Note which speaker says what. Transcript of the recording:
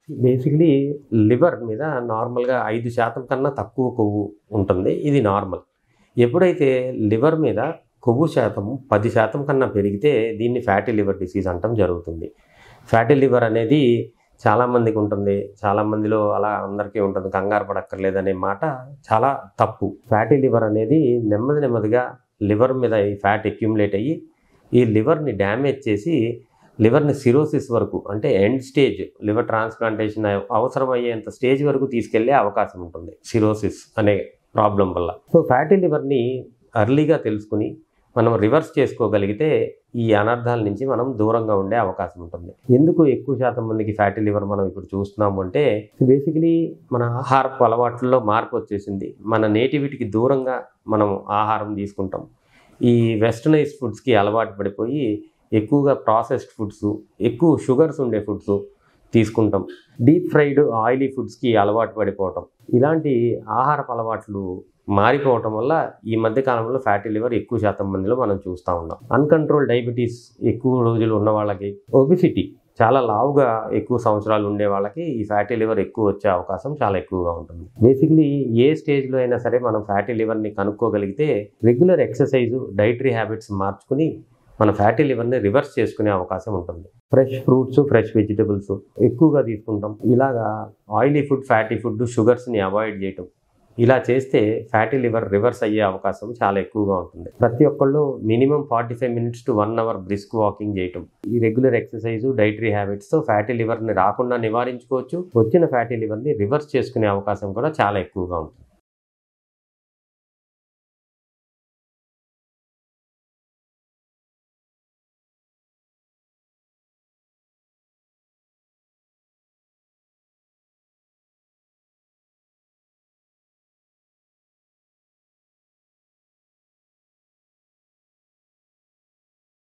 Speaker 1: Basically liver మీద నార్మల్‌గా 5% కన్నా తక్కువ కొవ్వు ఉంటుంది. ఇది నార్మల్. ఎప్పుడైతే లివర్ మీద కొవ్వు శాతం 10% కన్నా పెరిగితే దీన్ని ఫ్యాటీ లివర్ డిసీజ్ అంటం జరుగుతుంది. ఫ్యాటీ లివర్ అనేది చాలామందికి ఉంటుంది. చాలామందిలో అలా అందరికీ ఉంటుంది. కంగారు పడక్కర్లేదనే మాట చాలా తప్పు. ఫ్యాటీ లివర్ అనేది నెమ్మదిగా లివర్ మీద ఈ ఫ్యాట్ అక్యుములేట్ అయ్యి ఈ లివర్‌ని డ్యామేజ్ చేసి లివర్‌ని సిరోసిస్ వరకు అంటే ఎండ్ స్టేజ్ లివర్ ట్రాన్స్‌ప్లాంటేషన్ అవసరమయ్యేంత స్టేజ్ వరకు తీసుకెళ్లే అవకాశం ఉంటుంది. సిరోసిస్ అనే ప్రాబ్లం వల్ల. సో ఫ్యాటీ లివర్‌ని ఎర్లీగా తెలుసుకుని మనం రివర్స్ చేసుకోగలిగితే ఈ అనర్థాల నుంచి మనం దూరంగా ఉండే అవకాశం ఉంటుంది. ఎందుకు ఎక్కువ శాతం మందికి ఫ్యాటీ లివర్ మనం ఇప్పుడు చూస్తున్నాము అంటే బేసికలీ మన ఆహారపు అలవాట్లలో మార్పు వచ్చేసింది. మన నేటివిటీకి దూరంగా మనం ఆహారం తీసుకుంటాం. ఈ వెస్టర్నైజ్ ఫుడ్స్‌కి అలవాటు పడిపోయి ఎక్కువగా ప్రాసెస్డ్ ఫుడ్స్, ఎక్కువ షుగర్స్ ఉండే ఫుడ్స్ తీసుకుంటాం. డీప్ ఫ్రైడ్ ఆయిలీ ఫుడ్స్‌కి అలవాటు పడిపోవటం. ఇలాంటి ఆహారపు అలవాట్లు మారిపోవటం వల్ల ఈ మధ్య కాలంలో ఫ్యాటీ లివర్ ఎక్కువ శాతం మందిలో మనం చూస్తూ ఉన్నాం. అన్‌కంట్రోల్ డయాబెటీస్ ఎక్కువ రోజులు ఉన్న వాళ్ళకి, ఒబెసిటీ చాలా లావుగా ఎక్కువ సంవత్సరాలు ఉండే వాళ్ళకి ఈ ఫ్యాటీ లివర్ ఎక్కువ వచ్చే అవకాశం చాలా ఎక్కువగా ఉంటుంది. బేసిక్లీ ఏ స్టేజ్లో అయినా సరే మనం ఫ్యాటీ లివర్ని కనుక్కోగలిగితే రెగ్యులర్ ఎక్సర్సైజ్, డైటరీ హ్యాబిట్స్ మార్చుకుని మన ఫ్యాటీ లివర్ని రివర్స్ చేసుకునే అవకాశం ఉంటుంది. ఫ్రెష్ ఫ్రూట్స్, ఫ్రెష్ వెజిటబుల్స్ ఎక్కువగా తీసుకుంటాం. ఇలాగా ఆయిలీ ఫుడ్, ఫ్యాటీ ఫుడ్, షుగర్స్ని అవాయిడ్ చేయటం, ఇలా చేస్తే ఫ్యాటీ లివర్ రివర్స్ అయ్యే అవకాశం చాలా ఎక్కువగా ఉంటుంది. ప్రతి ఒక్కళ్ళు minimum 45 minutes to 1 hour brisk walking చేయటం, ఈ రెగ్యులర్ ఎక్సర్సైజ్, డైటరీ హ్యాబిట్స్తో ఫ్యాటీ లివర్ని రాకుండా నివారించుకోవచ్చు. వచ్చిన ఫ్యాటీ లివర్ని రివర్స్ చేసుకునే అవకాశం కూడా చాలా ఎక్కువగా ఉంటుంది.